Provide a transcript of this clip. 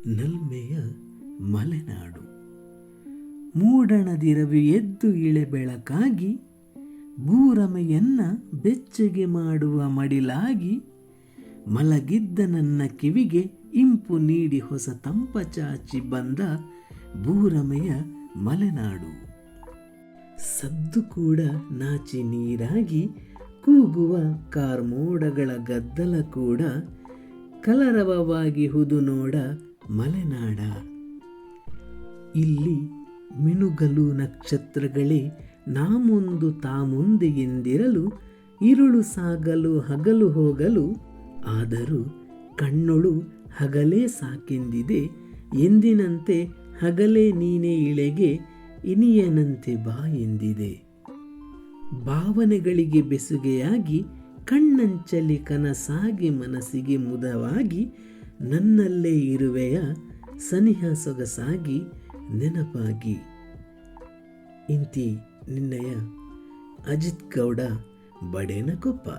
ನಲ್ಮೆಯ ಮಲೆನಾಡು. ಮೂಡಣದಿರವಿ ಎದ್ದು ಇಳೆ ಬೆಳಕಾಗಿ ಭೂರಮೆಯನ್ನ ಬೆಚ್ಚಗೆ ಮಾಡುವ ಮಡಿಲಾಗಿ ಮಲಗಿದ್ದ ನನ್ನ ಕಿವಿಗೆ ಇಂಪು ನೀಡಿ ಹೊಸ ತಂಪ ಚಾಚಿ ಬಂದ ಭೂರಮೆಯ ಮಲೆನಾಡು. ಸದ್ದು ಕೂಡ ನಾಚಿ ನೀರಾಗಿ ಕೂಗುವ ಕಾರ್ಮೋಡಗಳ ಗದ್ದಲ ಕೂಡ ಕಲರವವಾಗಿ ಹುದು ನೋಡ ಮಲೆನಾಡ. ಇಲ್ಲಿ ಮಿನುಗಲು ನಕ್ಷತ್ರಗಳೇ ನಾ ಮುಂದು ತಾ ಮುಂದೆ ಎಂದಿರಲು ಇರುಳು ಸಾಗಲು ಹಗಲು ಹೋಗಲು ಆದರೂ ಕಣ್ಣೊಳು ಹಗಲೇ ಸಾಕೆಂದಿದೆ ಎಂದಿನಂತೆ ಹಗಲೇ ನೀನೇ ಇಳೆಗೆ ಇನಿಯನಂತೆ ಬಾ ಎಂದಿದೆ. ಭಾವನೆಗಳಿಗೆ ಬೆಸುಗೆಯಾಗಿ ಕಣ್ಣಂಚಲಿ ಕನಸಾಗಿ ಮನಸ್ಸಿಗೆ ಮುದವಾಗಿ ನನ್ನಲ್ಲೇ ಇರುವೆಯ ಸನಿಹ ಸೊಗಸಾಗಿ ನೆನಪಾಗಿ. ಇಂತಿ ನಿನ್ನಯ ಅಜಿತ್ ಗೌಡ ಬಡೇನಕೊಪ್ಪ.